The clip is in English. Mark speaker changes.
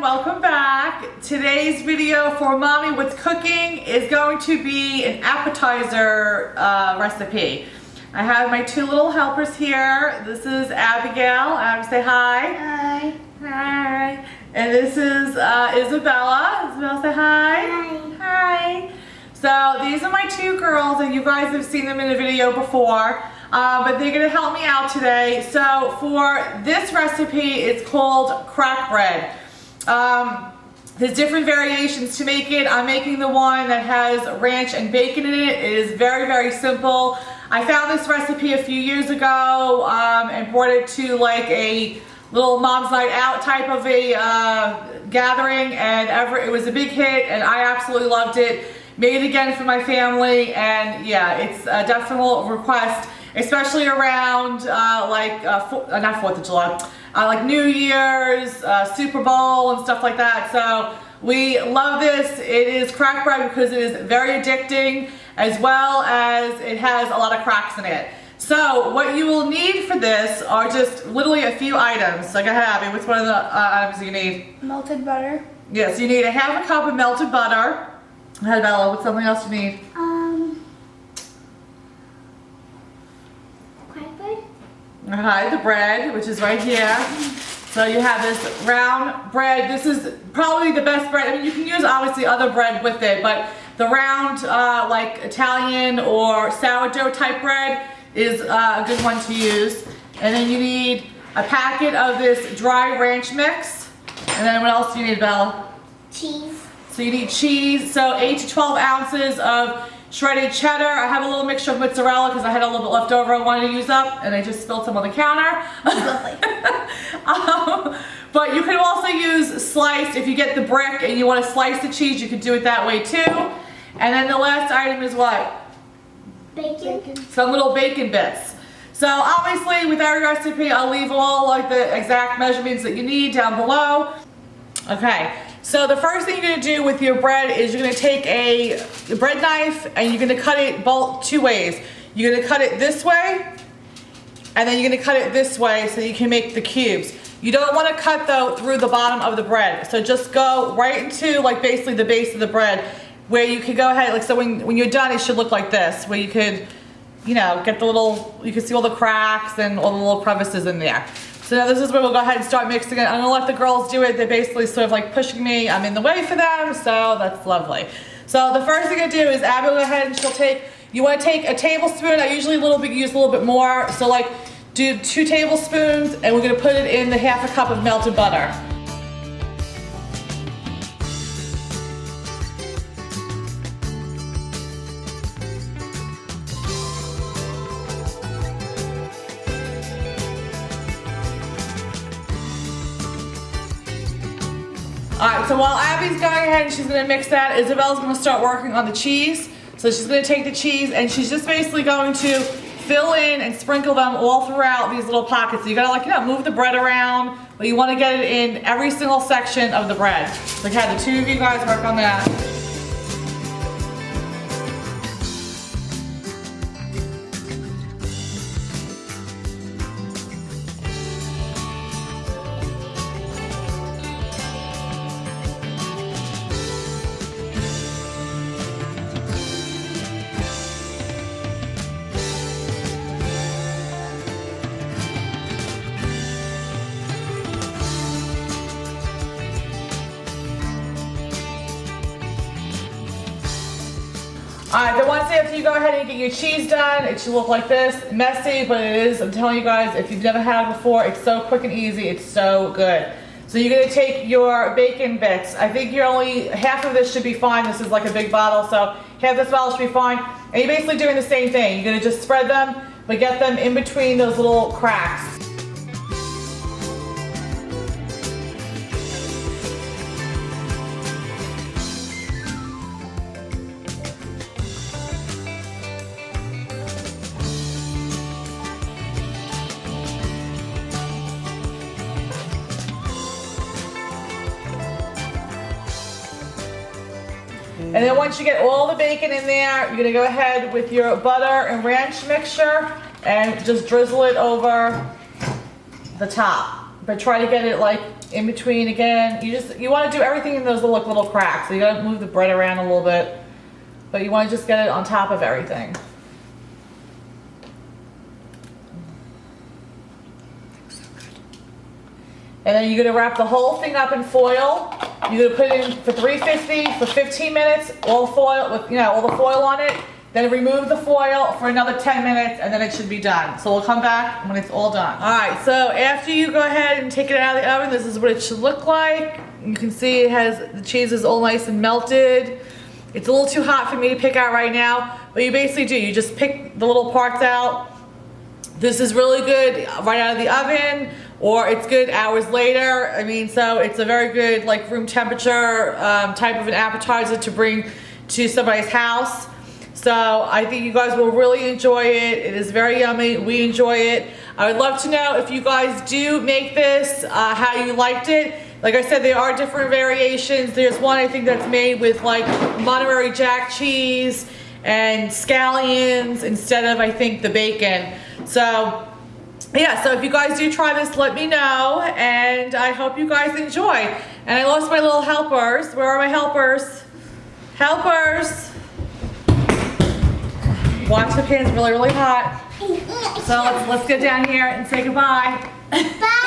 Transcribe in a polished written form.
Speaker 1: welcome back. Today's video for Mommy What's Cooking is going to be an appetizer recipe. I have my two little helpers here. This is Abigail. Say hi.
Speaker 2: Hi.
Speaker 1: Hi. And this is Isabella. Isabella, say hi.
Speaker 2: Hi.
Speaker 1: Hi. So these are my two girls, and you guys have seen them in a video before. But they're gonna help me out today. So for this recipe, it's called crack bread. There's different variations to make it. I'm making the one that has ranch and bacon in it. It is very, very simple. I found this recipe a few years ago and brought it to like a little mom's night out type of a gathering, and it was a big hit, and I absolutely loved it. Made it again for my family, and yeah, it's a definite request, especially around not 4th of July, like New Year's, Super Bowl and stuff like that. So we love this. It is crack bread because it is very addicting, as well as it has a lot of cracks in it. So what you will need for this are just literally a few items. Like I have, Abby, what's one of the items you need?
Speaker 2: Melted butter.
Speaker 1: Yes, you need a half a cup of melted butter. Hi Bella, what's something else you need?
Speaker 2: Crack bread.
Speaker 1: Hi, the bread, which is right here. So you have this round bread. This is probably the best bread. I mean, you can use obviously other bread with it, but the round like Italian or sourdough type bread is a good one to use. And then you need a packet of this dry ranch mix. And then what else do you need, Bella?
Speaker 2: Cheese.
Speaker 1: So you need cheese, so 8 to 12 ounces of shredded cheddar. I have a little mixture of mozzarella because I had a little bit left over I wanted to use up, and I just spilled some on the counter.
Speaker 2: Lovely.
Speaker 1: But you can also use sliced. If you get the brick and you want to slice the cheese, you can do it that way too. And then the last item is what?
Speaker 2: Bacon.
Speaker 1: Some little bacon bits. So obviously with every recipe, I'll leave all like the exact measurements that you need down below. Okay. So the first thing you're going to do with your bread is you're going to take a bread knife and you're going to cut it both two ways. You're going to cut it this way, and then you're going to cut it this way so you can make the cubes. You don't want to cut though through the bottom of the bread. So just go right into like basically the base of the bread, where you could go ahead, like so when you're done it should look like this, where you could, you know, get the little, you can see all the cracks and all the little crevices in there. So now this is where we'll go ahead and start mixing it. I'm gonna let the girls do it. They're basically sort of like pushing me. I'm in the way for them, so that's lovely. So the first thing I do is Abby will go ahead and she'll take, you wanna take a tablespoon. I usually use a little bit more. So like do 2 tablespoons, and we're gonna put it in the half a cup of melted butter. Alright, so while Abby's going ahead and she's going to mix that, Isabella's going to start working on the cheese. So she's going to take the cheese and she's just basically going to fill in and sprinkle them all throughout these little pockets. So you got to, like, you know, move the bread around, but you want to get it in every single section of the bread. So have the two of you guys work on that. Alright, then once after you go ahead and get your cheese done, it should look like this. Messy, but it is, I'm telling you guys, if you've never had it before, it's so quick and easy, it's so good. So you're going to take your bacon bits. I think you're only, half of this should be fine. This is like a big bottle, so half this bottle should be fine. And you're basically doing the same thing. You're going to just spread them, but get them in between those little cracks. And then once you get all the bacon in there, you're gonna go ahead with your butter and ranch mixture and just drizzle it over the top. but try to get it like in between again. You want to do everything in those little cracks. So you gotta move the bread around a little bit, but you want to just get it on top of everything. And then you're gonna wrap the whole thing up in foil. You're gonna put it in for 350 for 15 minutes, all the foil with all the foil on it. Then remove the foil for another 10 minutes, and then it should be done. So we'll come back when it's all done. All right, so after you go ahead and take it out of the oven, this is what it should look like. You can see it has, the cheese is all nice and melted. It's a little too hot for me to pick out right now, but you basically do, you just pick the little parts out. This is really good right out of the oven, or it's good hours later. I mean, so it's a very good like room temperature type of an appetizer to bring to somebody's house. So I think you guys will really enjoy it. It is very yummy. We enjoy it. I would love to know if you guys do make this, how you liked it. Like I said, there are different variations. There's one I think that's made with like Monterey Jack cheese and scallions instead of, I think, the bacon. So yeah, so if you guys do try this, let me know, and I hope you guys enjoy. And I lost my little helpers. Where are my helpers? Helpers! Watch, the pan's really, really hot. So let's get down here and say goodbye.
Speaker 2: Bye.